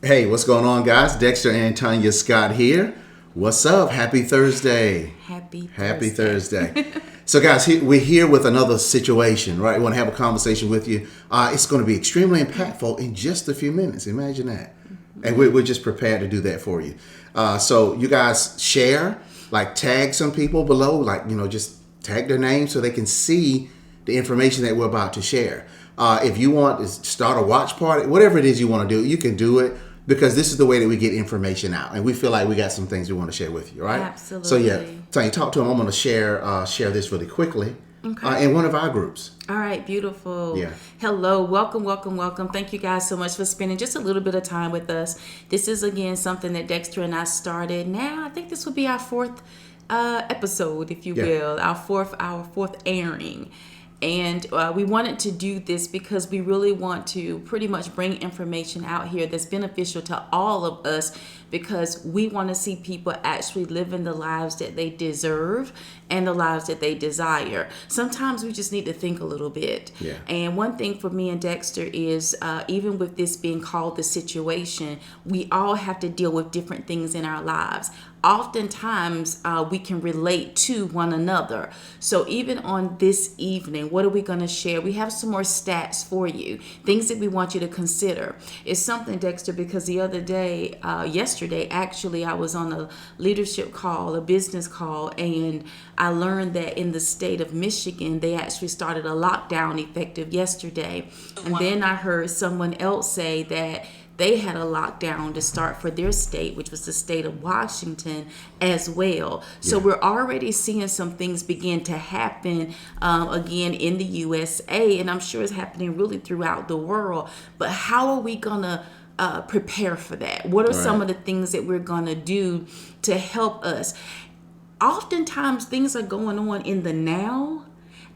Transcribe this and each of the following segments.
Hey, what's going on, guys? Dexter and Tanya Scott here. What's up? Happy Thursday. Happy Thursday. So, guys, we're here with another situation, right? We want to have a conversation with you. It's going to be extremely impactful in just a few minutes. Imagine that. And we're just prepared to do that for you. So you guys share, like tag some people below, just tag their name so they can see the information that we're about to share. If you want to start a watch party, whatever it is you want to do, you can do it, because this is the way that we get information out. And we feel like we got some things we want to share with you, right? Absolutely. So yeah, Tanya, talk to them. I'm going to share this really quickly in one of our groups. All right, beautiful. Yeah. Hello, welcome. Thank you guys so much for spending just a little bit of time with us. This is, again, something that Dexter and I started. Now, I think this will be our fourth episode, if you will, our fourth airing. And we wanted to do this because we really want to pretty much bring information out here that's beneficial to all of us, because we want to see people actually living the lives that they deserve and the lives that they desire. Sometimes we just need to think a little bit. Yeah. And one thing for me and Dexter is even with this being called the situation, we all have to deal with different things in our lives. Oftentimes we can relate to one another. So even on this evening, what are we going to share? We have some more stats for you, things that we want you to consider. It's something, Dexter, because the other day, yesterday, actually, I was on a leadership call, a business call, and I learned that in the state of Michigan, they actually started a lockdown effective yesterday. And then I heard someone else say that they had a lockdown to start for their state, which was the state of Washington as well. So we're already seeing some things begin to happen again in the USA, and I'm sure it's happening really throughout the world. But how are we going to prepare for that? What are some of the things that we're going to do to help us? Oftentimes things are going on in the now,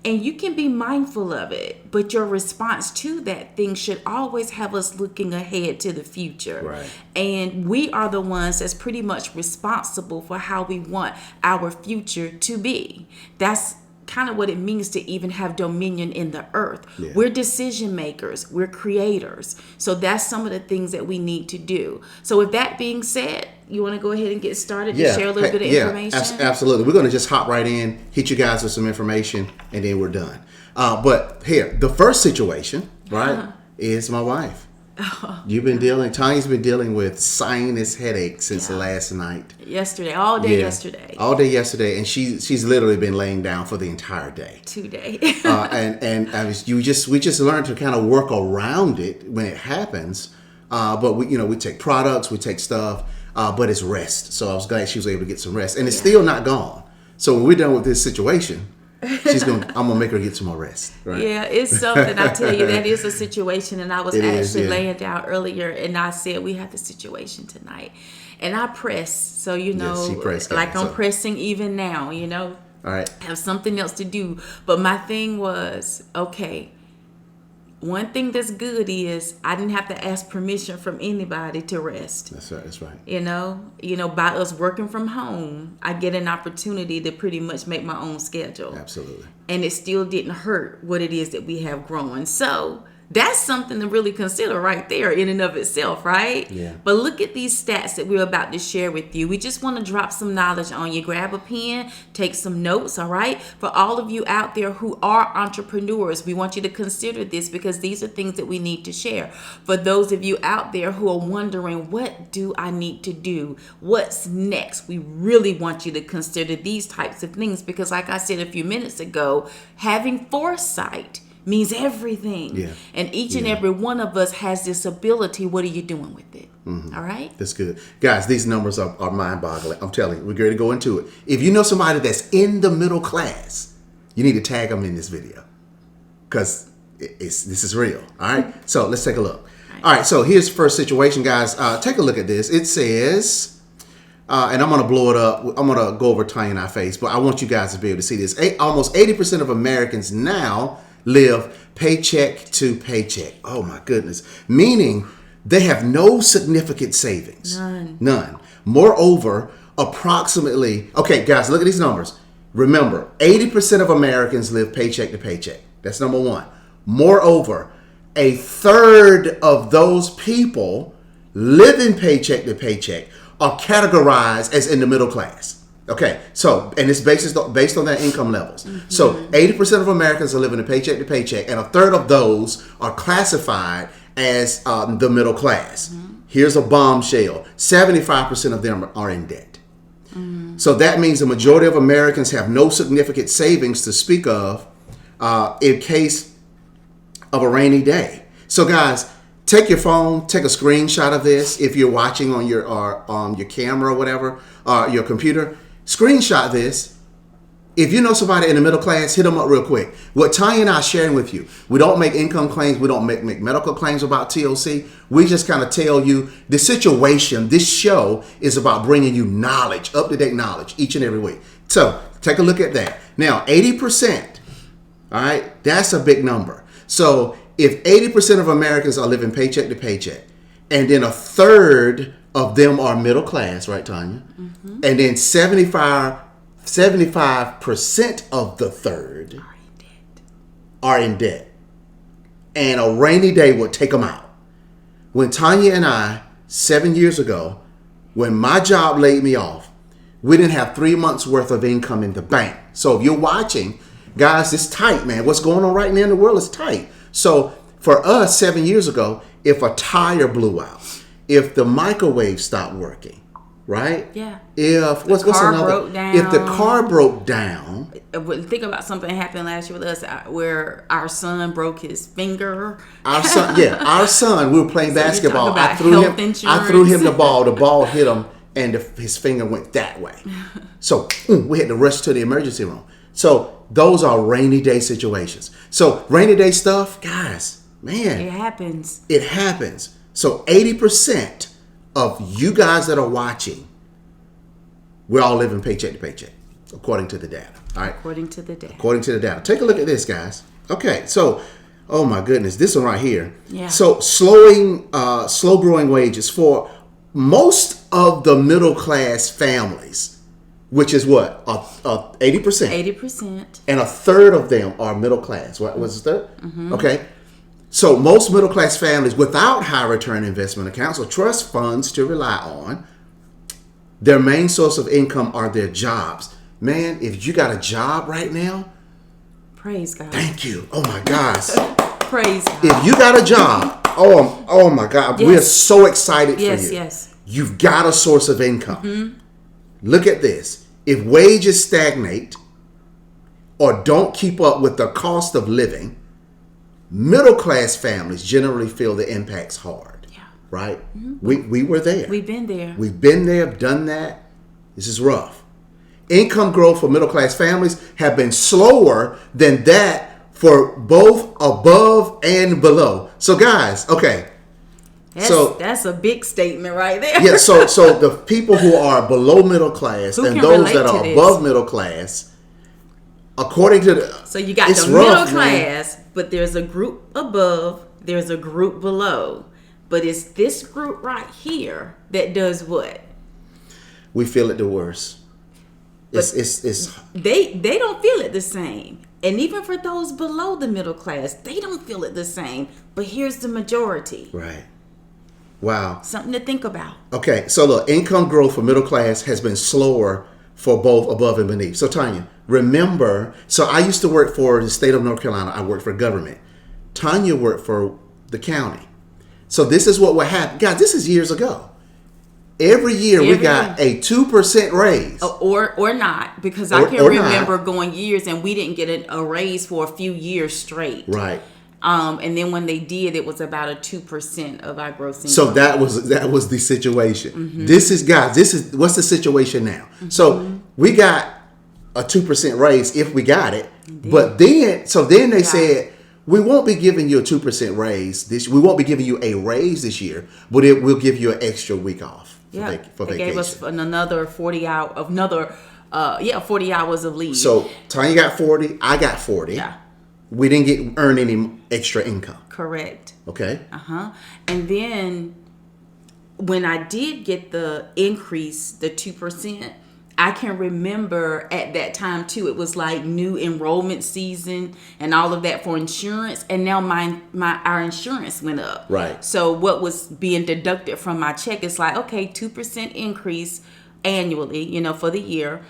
and you can be mindful of it, but your response to that thing should always have us looking ahead to the future. Right. And we are the ones that's pretty much responsible for how we want our future to be. That's kind of what it means to even have dominion in the earth. Yeah. We're decision makers. We're creators. So that's some of the things that we need to do. So with that being said, you want to go ahead and get started to share a little bit of information? Absolutely. We're going to just hop right in, hit you guys with some information, and then we're done. But here, the first situation, right, is my wife. Tanya's been dealing with sinus headaches since last night. All day yesterday. And she's literally been laying down for the entire day. Today. We just learned to kind of work around it when it happens. But we take products, we take stuff, but it's rest. So I was glad she was able to get some rest, and it's still not gone. So when we're done with this situation, I'm gonna make her get some more rest. Right? Yeah, it's something. I tell you, that is a situation. And I was laying down earlier, and I said, we have the situation tonight, and I pressed. So she pressed, like I'm pressing even now. All right, I have something else to do. But my thing was, okay, one thing that's good is I didn't have to ask permission from anybody to rest. That's right. By us working from home, I get an opportunity to pretty much make my own schedule. Absolutely. And it still didn't hurt what it is that we have growing. So that's something to really consider right there in and of itself, right? Yeah. But look at these stats that we're about to share with you. We just want to drop some knowledge on you. Grab a pen, take some notes, all right? For all of you out there who are entrepreneurs, we want you to consider this, because these are things that we need to share. For those of you out there who are wondering, what do I need to do? What's next? We really want you to consider these types of things, because like I said a few minutes ago, having foresight means everything. Yeah. And each and every one of us has this ability. What are you doing with it? Mm-hmm. All right? That's good. Guys, these numbers are mind-boggling. I'm telling you, we're going to go into it. If you know somebody that's in the middle class, you need to tag them in this video, because this is real. All right? So let's take a look. All right, so here's the first situation, guys. Take a look at this. It says, and I'm going to blow it up. I'm going to go over Tanya in our face, but I want you guys to be able to see this. Almost 80% of Americans now live paycheck to paycheck. Oh my goodness. Meaning they have no significant savings. None. Moreover, approximately, okay guys, look at these numbers. Remember, 80% of Americans live paycheck to paycheck. That's number one. Moreover, a third of those people living paycheck to paycheck are categorized as in the middle class. Okay, so, and it's based on their income levels. So 80% of Americans are living a paycheck to paycheck, and a third of those are classified as the middle class. Here's a bombshell. 75% of them are in debt. So that means the majority of Americans have no significant savings to speak of in case of a rainy day. So guys, take your phone, take a screenshot of this if you're watching on your camera or whatever, your computer. Screenshot this. If you know somebody in the middle class, hit them up real quick. What Tanya and I are sharing with you, we don't make income claims. We don't make medical claims about TOC. We just kind of tell you the situation. This show is about bringing you knowledge, up-to-date knowledge each and every week. So take a look at that. Now, 80%, all right, that's a big number. So if 80% of Americans are living paycheck to paycheck, and then a third of them are middle class, right, Tanya? And then 75% of the third are in debt. And a rainy day will take them out. When Tanya and I, 7 years ago, when my job laid me off, we didn't have 3 months worth of income in the bank. So if you're watching, guys, it's tight, man. What's going on right now in the world is tight. So for us 7 years ago, if a tire blew out, if the microwave stopped working, right? Yeah. If the car broke down. If the car broke down. Think about something happened last year with us where our son broke his finger. Our son, we were playing basketball. I threw him the ball hit him, and his finger went that way. So we had to rush to the emergency room. So those are rainy day situations. So rainy day stuff, guys, man. It happens. It happens. So 80% of you guys that are watching, we're all living paycheck to paycheck, according to the data. All right. According to the data. Take a look at this, guys. Okay, so, oh my goodness, this one right here. Yeah. So slow growing wages for most of the middle class families, which is what? 80%. 80%. And a third of them are middle class. What was the third? Okay. So most middle class families without high return investment accounts or trust funds to rely on, their main source of income are their jobs. Man, if you got a job right now, praise God. Thank you. Oh my gosh. Praise God. If you got a job, oh my God, yes. We're so excited for you. Yes. You've got a source of income. Look at this. If wages stagnate or don't keep up with the cost of living, middle class families generally feel the impacts hard. Yeah. Right? We were there. We've been there. We've been there, done that. This is rough. Income growth for middle class families have been slower than that for both above and below. So guys, okay. That's a big statement right there. Yeah, so the people who are below middle class and those that are above middle class, according to the... So you got the middle class, but there's a group above, there's a group below. But it's this group right here that does what? We feel it the worst. It's they don't feel it the same. And even for those below the middle class, they don't feel it the same. But here's the majority. Right. Wow. Something to think about. Okay, so look, income growth for middle class has been slower for both above and beneath. So Tanya, remember, so I used to work for the state of North Carolina. I worked for government. Tanya worked for the county. So this is what would happen. Guys, this is years ago. Every year we got a 2% raise. Or not, because I can remember going years and we didn't get a raise for a few years straight. Right. And then when they did, it was about a 2% of our gross income. So that was the situation. This is what's the situation now. So we got a 2% raise if we got it. Indeed. But then they said, we won't be giving you a 2% raise we won't be giving you a raise this year, but we'll give you an extra week off. Yeah, for they vacation. gave us another 40 hours of leave. So Tanya got 40, I got 40. Yeah. We didn't earn any extra income. Correct. Okay. And then when I did get the increase, the 2%, I can remember at that time too, it was like new enrollment season and all of that for insurance, and now our insurance went up. Right. So what was being deducted from my check is like, okay, 2% increase annually, for the year.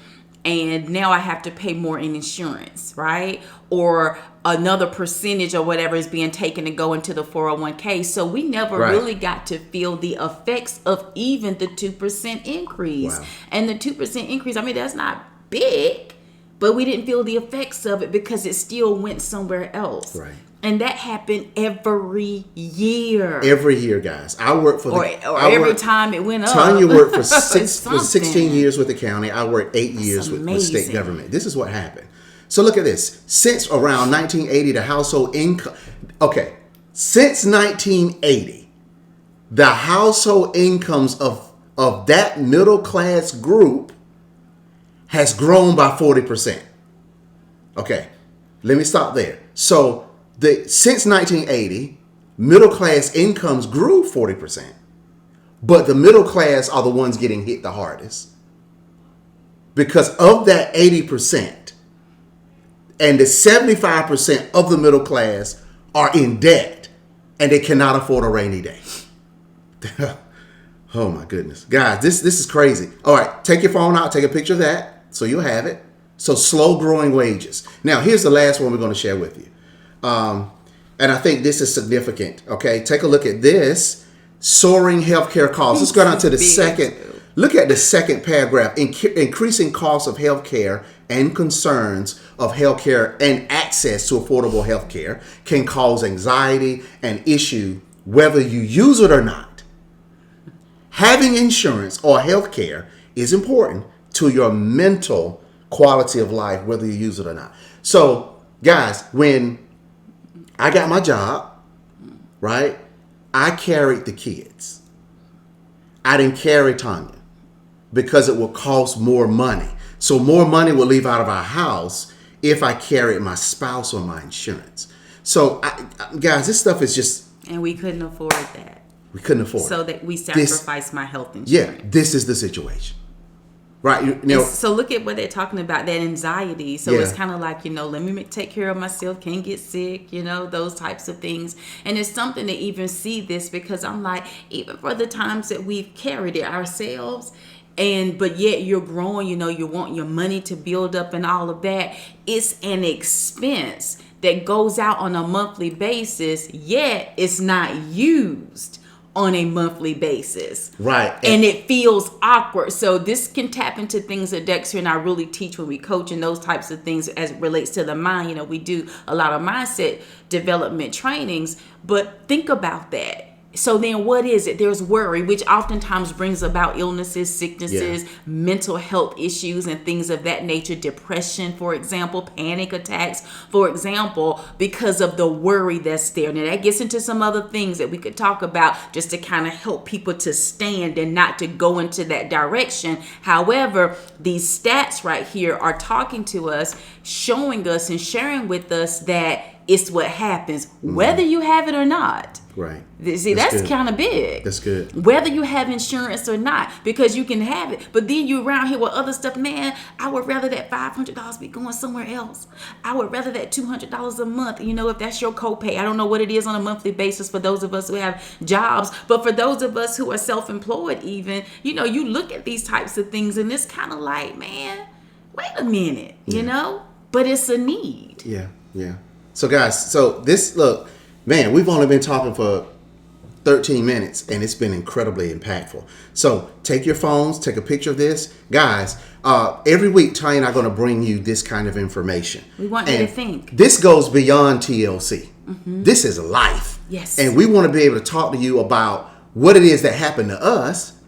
And now I have to pay more in insurance, right? Or another percentage or whatever is being taken to go into the 401k. So we never really got to feel the effects of even the 2% increase. Wow. And the 2% increase, I mean, that's not big, but we didn't feel the effects of it because it still went somewhere else. Right. And that happened every year. Every year, guys. I work for every time it went up. Tanya worked for 16 years with the county. I worked 8 years with state government. This is what happened. So look at this. Since around 1980, the household income. Okay, since 1980, the household incomes of that middle class group has grown by 40%. Okay, let me stop there. So since 1980, middle class incomes grew 40%, but the middle class are the ones getting hit the hardest. Because of that 80%, and the 75% of the middle class are in debt, and they cannot afford a rainy day. Oh my goodness. Guys, this is crazy. All right, take your phone out, take a picture of that, so you'll have it. So slow growing wages. Now, here's the last one we're going to share with you. And I think this is significant. Okay, take a look at this. Soaring healthcare costs. Let's go down to the second. Look at the second paragraph. Increasing costs of healthcare and concerns of healthcare and access to affordable healthcare can cause anxiety and issue whether you use it or not. Having insurance or healthcare is important to your mental quality of life, whether you use it or not. So, guys, when I got my job, right, I carried the kids. I didn't carry Tanya because it would cost more money. So more money will leave out of our house if I carried my spouse or my insurance. So, guys, this stuff is just... And we couldn't afford that. We couldn't afford it. So that we sacrificed my health insurance. Yeah, this is the situation. Right. So look at what they're talking about, that anxiety. So it's kind of like, let me take care of myself, can't get sick, those types of things. And it's something to even see this, because I'm like, even for the times that we've carried it ourselves, but yet you're growing, you want your money to build up and all of that. It's an expense that goes out on a monthly basis, yet it's not used on a monthly basis. Right. And it feels awkward. So this can tap into things that Dexter and I really teach when we coach and those types of things as it relates to the mind. We do a lot of mindset development trainings, but think about that. So then what is it? There's worry, which oftentimes brings about illnesses, sicknesses, mental health issues, and things of that nature. Depression, for example, panic attacks, for example, because of the worry that's there. Now that gets into some other things that we could talk about just to kind of help people to stand and not to go into that direction. However, these stats right here are talking to us, showing us and sharing with us that it's what happens, whether you have it or not. Right. See, that's kind of big. That's good. Whether you have insurance or not, because you can have it, but then you around here with other stuff. Man, I would rather that $500 be going somewhere else. I would rather that $200 a month, if that's your copay. I don't know what it is on a monthly basis for those of us who have jobs, but for those of us who are self-employed even, you look at these types of things and it's kind of like, man, wait a minute, but it's a need. Yeah, yeah. So guys, look, man, we've only been talking for 13 minutes and it's been incredibly impactful. So take your phones, take a picture of this. Guys, every week, Tanya and I are going to bring you this kind of information. We want you to think. This goes beyond TLC. Mm-hmm. This is life. Yes. And we want to be able to talk to you about what it is that happened to us.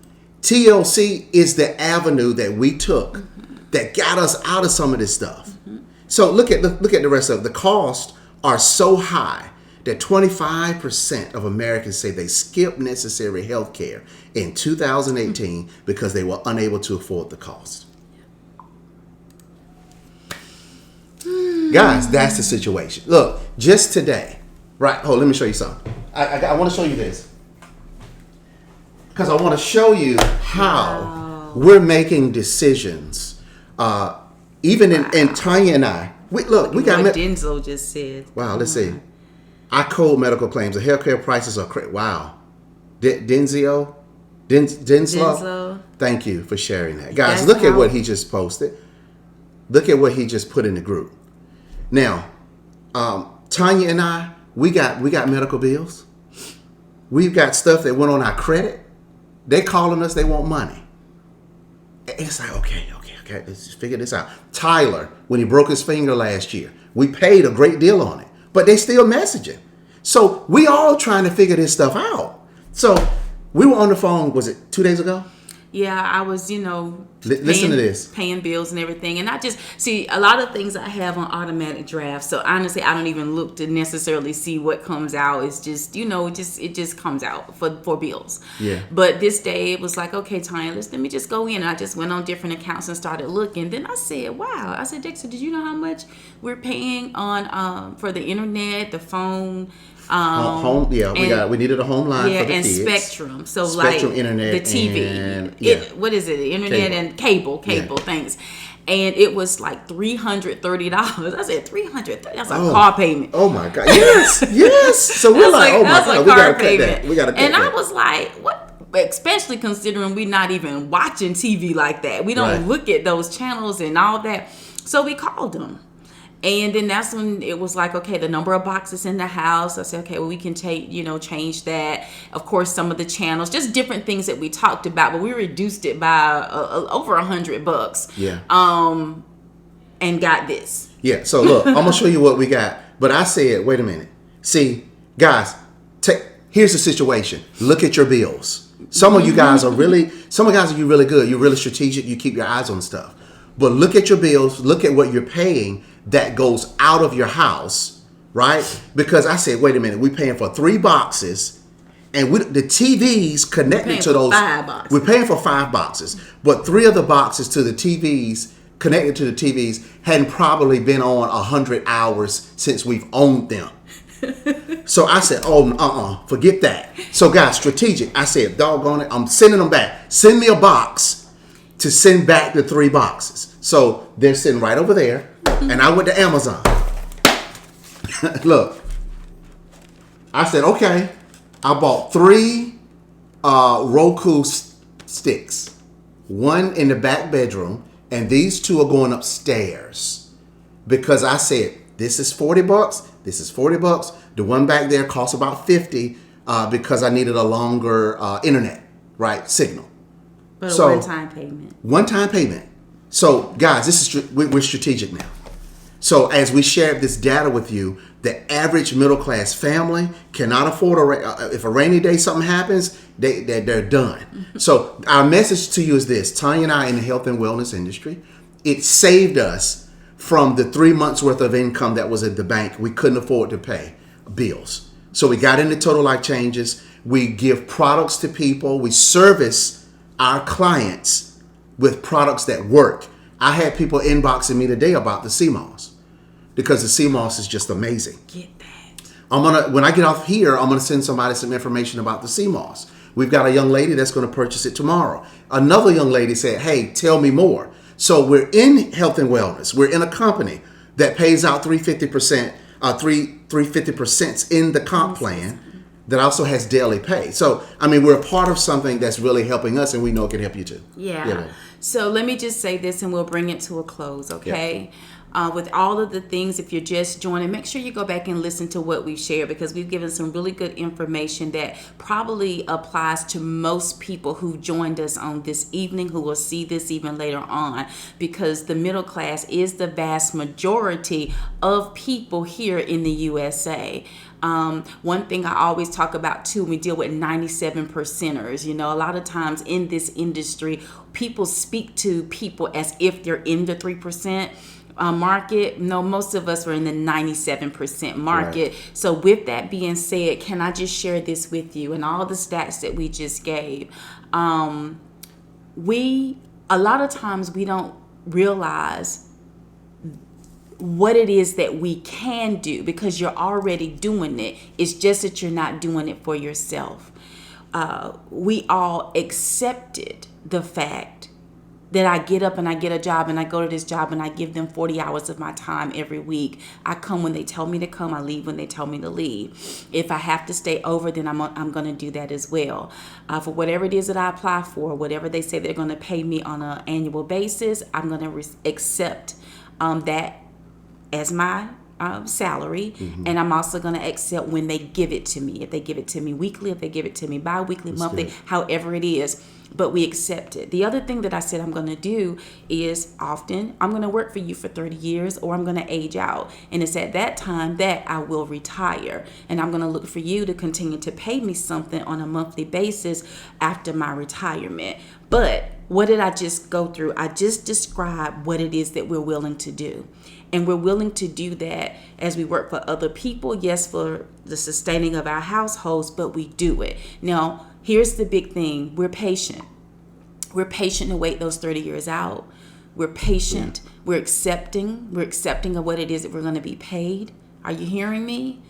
TLC is the avenue that we took that got us out of some of this stuff. Mm-hmm. So look at the rest of it. The cost are so high that 25% of Americans say they skipped necessary health care in 2018 because they were unable to afford the cost. Guys, that's the situation. Look, just today, right? Let me show you something. I want to show you this because I want to show you how we're making decisions Even in Tanya and I, we got what Denzel just said. Wow, let's see. I code medical claims. The healthcare prices are crazy. Wow. Denslow? Thank you for sharing that. Guys, look at what he just posted. Look at what he just put in the group. Now, Tanya and I, we got medical bills. We've got stuff that went on our credit. They calling us, they want money. And it's like, okay, let's just figure this out. Tyler, when he broke his finger last year, we paid a great deal on it, but they still messaging. So we all trying to figure this stuff out. So we were on the phone, was it 2 days ago? Yeah, I was, listen to this. Paying bills and everything. And I just see a lot of things I have on automatic draft. So honestly, I don't even look to necessarily see what comes out. It's just, it just comes out for bills. Yeah. But this day it was like, okay, Tanya, let me just go in. And I just went on different accounts and started looking. Then I said, wow. I said, Dexter, did you know how much we're paying on for the internet, the phone? Home, we needed a home line for the kids. Spectrum. So Spectrum, like internet, the TV. And, what is it? The internet and cable things. And it was like $330. I said $330. That's a car payment. Oh my God! Yes. So we're like, oh my God, we gotta cut that. We gotta cut that. And I was like, what? Especially considering we're not even watching TV like that. We don't look at those channels and all that. So we called them. And then that's when it was like, okay, the number of boxes in the house. I said, okay, well, we can change that. Of course, some of the channels, just different things that we talked about, but we reduced it by over $100. Yeah. And got this. Yeah. So look, I'm gonna show you what we got. But I said, wait a minute. See, guys, here's the situation. Look at your bills. Some of you guys are really good. You're really strategic. You keep your eyes on stuff. But look at your bills. Look at what you're paying that goes out of your house, right? Because I said, wait a minute, we're paying for 3 boxes, and the TVs connected to those. 5 boxes. We're paying for 5 boxes, but 3 of the boxes to the TVs connected to the TVs hadn't probably been on 100 hours since we've owned them. So I said, forget that. So guys, strategic. I said, doggone it, I'm sending them back. Send me a box to send back the 3 boxes. So they're sitting right over there. And I went to Amazon. Look, I said, okay. I bought 3 Roku sticks. 1 in the back bedroom, and these 2 are going upstairs. Because I said, this is $40. This is $40. The one back there costs about $50 because I needed a longer internet, signal. But a one-time payment. One-time payment. So, guys, we're strategic now. So, as we shared this data with you, the average middle-class family cannot afford if a rainy day something happens, they're done. Mm-hmm. So, our message to you is this. Tanya and I in the health and wellness industry, it saved us from the 3 months worth of income that was at the bank. We couldn't afford to pay bills. So, we got into Total Life Changes. We give products to people. We service our clients with products that work. I had people inboxing me today about the sea moss because the sea moss is just amazing. Get that. When I get off here, I'm gonna send somebody some information about the sea moss. We've got a young lady that's gonna purchase it tomorrow. Another young lady said, "Hey, tell me more." So we're in health and wellness. We're in a company that pays out 350%, 350% in the comp plan. That also has daily pay. So, we're a part of something that's really helping us, and we know it can help you too. Yeah. So let me just say this, and we'll bring it to a close, okay? Yeah. With all of the things, if you're just joining, make sure you go back and listen to what we've shared, because we've given some really good information that probably applies to most people who joined us on this evening, who will see this even later on, because the middle class is the vast majority of people here in the USA. One thing I always talk about too, we deal with 97%ers. A lot of times in this industry, people speak to people as if they're in the 3% market. No, most of us are in the 97% market. Right. So with that being said, can I just share this with you and all the stats that we just gave? A lot of times we don't realize what it is that we can do because you're already doing it. It's just that you're not doing it for yourself. We all accepted the fact that I get up and I get a job and I go to this job and I give them 40 hours of my time every week. I come when they tell me to come. I leave when they tell me to leave. If I have to stay over, then I'm going to do that as well. For whatever it is that I apply for, whatever they say they're going to pay me on an annual basis, I'm going to accept that as my salary, and I'm also going to accept when they give it to me. If they give it to me weekly, if they give it to me bi-weekly, monthly, good. however it is, but we accept it. The other thing that I said I'm going to do is often I'm going to work for you for 30 years or I'm going to age out. And it's at that time that I will retire. And I'm going to look for you to continue to pay me something on a monthly basis after my retirement. But what did I just go through? I just described what it is that we're willing to do. And we're willing to do that as we work for other people, yes, for the sustaining of our households, but we do it. Now, here's the big thing. We're patient. We're patient to wait those 30 years out. We're patient. Yeah. We're accepting of what it is that we're going to be paid. Are you hearing me?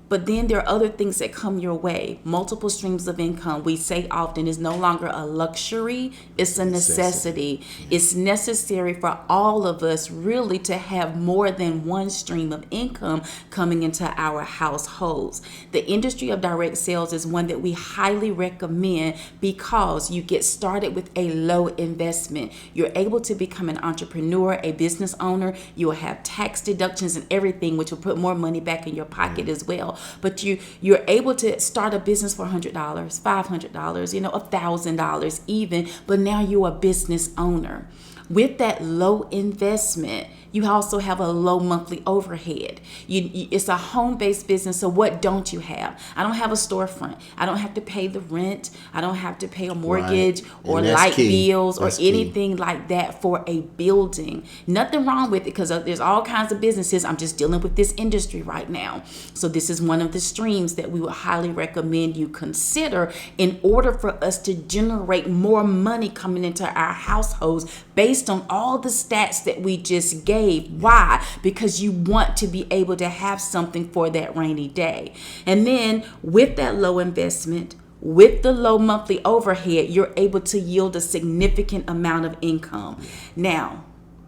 But then there are other things that come your way. Multiple streams of income, we say often, is no longer a luxury. It's a necessity. It's necessary for all of us really to have more than one stream of income coming into our households. The industry of direct sales is one that we highly recommend because you get started with a low investment. You're able to become an entrepreneur, a business owner. You'll have tax deductions and everything, which will put more money back in your pocket as well. But you're able to start a business for $100, $500, $1,000 even, but now you're a business owner. With that low investment, you also have a low monthly overhead. It's a home-based business, so what don't you have? I don't have a storefront. I don't have to pay the rent. I don't have to pay a mortgage or light bills or anything like that for a building. Nothing wrong with it because there's all kinds of businesses. I'm just dealing with this industry right now. So this is one of the streams that we would highly recommend you consider in order for us to generate more money coming into our households based on all the stats that we just gave. Why? Because you want to be able to have something for that rainy day. And then with that low investment, with the low monthly overhead, you're able to yield a significant amount of income. Now,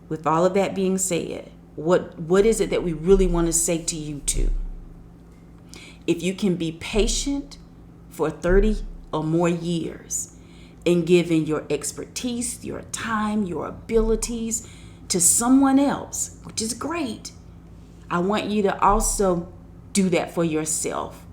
with all of that being said, what is it that we really want to say to you too? If you can be patient for 30 or more years in giving your expertise, your time, your abilities to someone else, which is great, I want you to also do that for yourself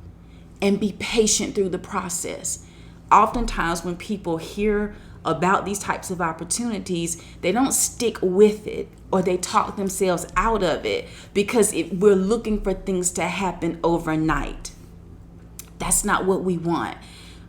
and be patient through the process. Oftentimes when people hear about these types of opportunities, they don't stick with it or they talk themselves out of it because we're looking for things to happen overnight. That's not what we want.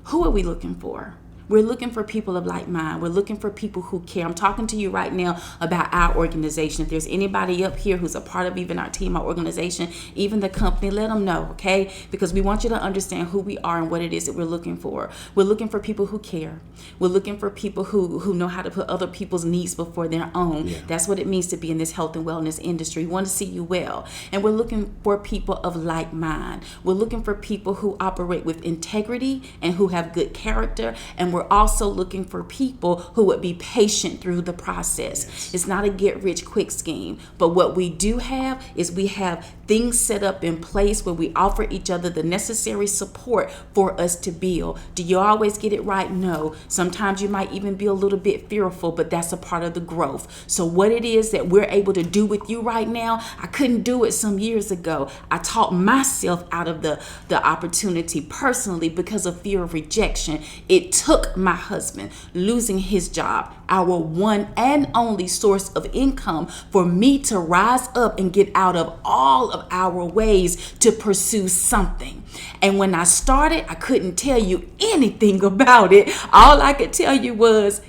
Who are we looking for? We're looking for people of like mind. We're looking for people who care. I'm talking to you right now about our organization. If there's anybody up here who's a part of even our team, our organization, even the company, let them know, okay? Because we want you to understand who we are and what it is that we're looking for. We're looking for people who care. We're looking for people who know how to put other people's needs before their own. Yeah. That's what it means to be in this health and wellness industry. We want to see you well. And we're looking for people of like mind. We're looking for people who operate with integrity and who have good character. And we're also looking for people who would be patient through the process. Yes. It's not a get-rich-quick scheme. But what we do have is we have things set up in place where we offer each other the necessary support for us to build. Do you always get it right? No. Sometimes you might even be a little bit fearful, but that's a part of the growth. So what it is that we're able to do with you right now, I couldn't do it some years ago. I taught myself out of the opportunity personally because of fear of rejection. It took my husband losing his job, our one and only source of income, for me to rise up and get out of all of our ways to pursue something. And when I started, I couldn't tell you anything about it. All I could tell you was,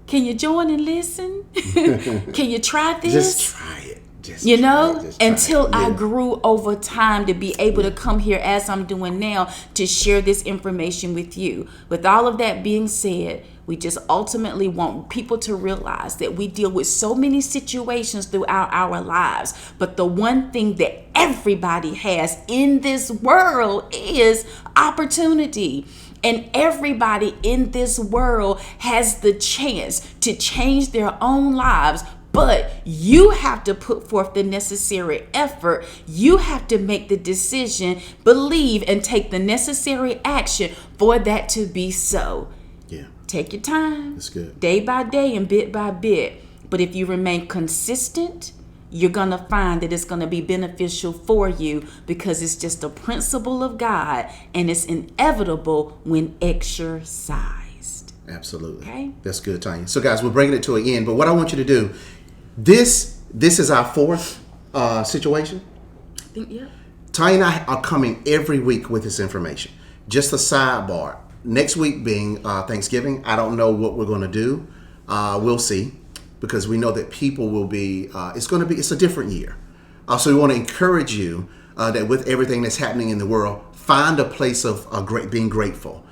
can you join and listen? Can you try this? Just try it. Until I grew over time to be able to come here as I'm doing now to share this information with you. With all of that being said, we just ultimately want people to realize that we deal with so many situations throughout our lives. But the one thing that everybody has in this world is opportunity. And everybody in this world has the chance to change their own lives. But you have to put forth the necessary effort. You have to make the decision, believe, and take the necessary action for that to be so. Yeah. Take your time. That's good. Day by day and bit by bit. But if you remain consistent, you're going to find that it's going to be beneficial for you, because it's just a principle of God, and it's inevitable when exercised. Absolutely. Okay. That's good, Tanya. So, guys, we're bringing it to an end. But what I want you to do, this is our fourth situation. I think, yeah. Tanya and I are coming every week with this information. Just a sidebar. Next week being Thanksgiving, I don't know what we're going to do. We'll see, because we know that people will be. It's a different year. So we want to encourage you that with everything that's happening in the world, find a place of being grateful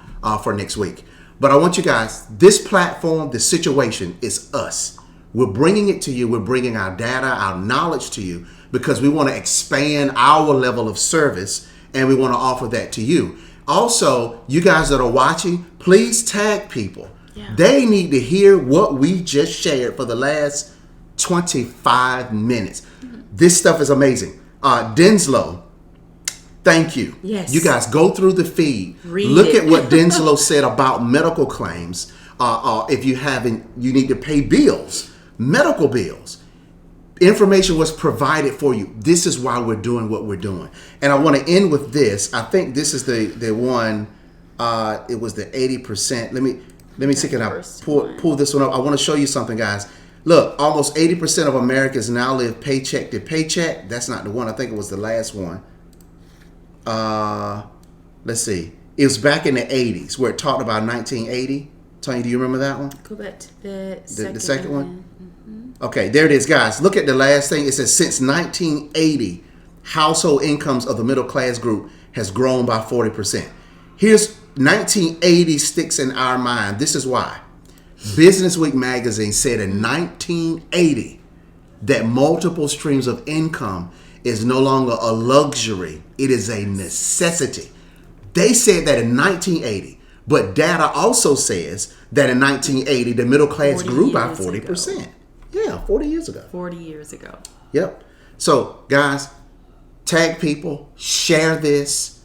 for next week. But I want you guys, this platform, this situation is us. We're bringing it to you. We're bringing our data, our knowledge to you, because we want to expand our level of service, and we want to offer that to you. Also, you guys that are watching, please tag people. Yeah. They need to hear what we just shared for the last 25 minutes. Mm-hmm. This stuff is amazing. Denslow, thank you. Yes. You guys go through the feed. Look at what Denslow said about medical claims. If you need to pay bills. Medical bills. Information was provided for you. This is why we're doing what we're doing. And I want to end with this. I think this is the one. It was the 80%. Let me see. Can I pull this one up? I want to show you something, guys. Look, almost 80% of Americans now live paycheck to paycheck. That's not the one. I think it was the last one. Let's see. It was back in the 80s where it talked about 1980. Tony, do you remember that one? Go back to the second one. Okay, there it is, guys. Look at the last thing. It says since 1980, household incomes of the middle class group has grown by 40%. Here's 1980 sticks in our mind. This is why. Business Week magazine said in 1980 that multiple streams of income is no longer a luxury. It is a necessity. They said that in 1980. But data also says that in 1980, the middle class grew by 40%. Ago. Yeah, 40 years ago. 40 years ago. Yep. So, guys, tag people, share this,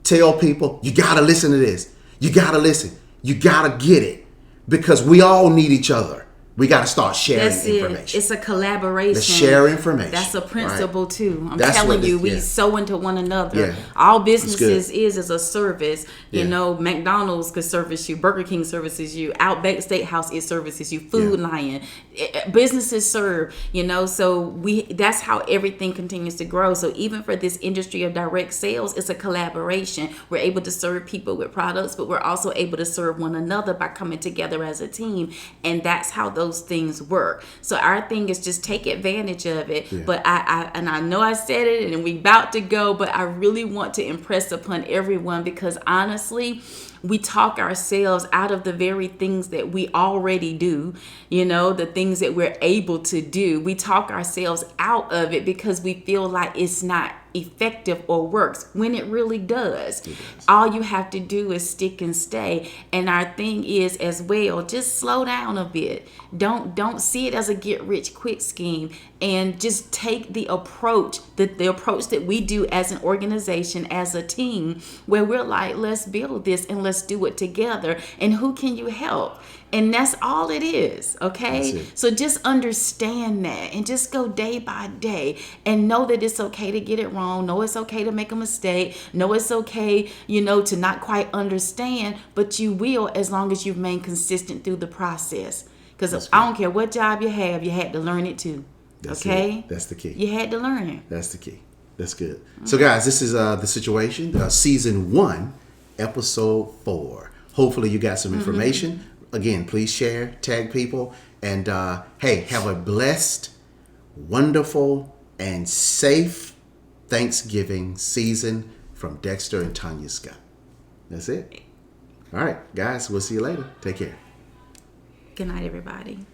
tell people, you got to listen to this. You got to listen. You got to get it, because we all need each other. We got to start sharing information. It's a collaboration. Let's share information. That's a principle, right? Too. That's telling you, we sow into one another. Yeah. All businesses is a service. You know, McDonald's could service you. Burger King services you. Outback Steakhouse, it services you. Food Lion. Businesses serve, you know, so that's how everything continues to grow. So even for this industry of direct sales, it's a collaboration. We're able to serve people with products, but we're also able to serve one another by coming together as a team. And that's how those things work. So our thing is just take advantage of it. Yeah. But I know I said it and we about to go, but I really want to impress upon everyone, because honestly, we talk ourselves out of the very things that we already do, you know, the things that we're able to do. We talk ourselves out of it because we feel like it's not effective or works, when it really does. All you have to do is stick and stay. And our thing is as well, just slow down a bit. Don't see it as a get rich quick scheme, and just take the approach that we do as an organization, as a team, where we're like, let's build this and let's do it together. And who can you help? And that's all it is, okay? So just understand that and just go day by day and know that it's okay to get it wrong. Know it's okay to make a mistake. Know it's okay, you know, to not quite understand, but you will, as long as you remain consistent through the process. Because I don't care what job you have, you had to learn it too. Okay? That's the key. You had to learn it. That's the key. That's good. So guys, this is the situation, season 1, episode 4. Hopefully you got some information. Again, please share, tag people, and hey, have a blessed, wonderful, and safe Thanksgiving season from Dexter and Tanya Scott. That's it. All right, guys, we'll see you later. Take care. Good night, everybody.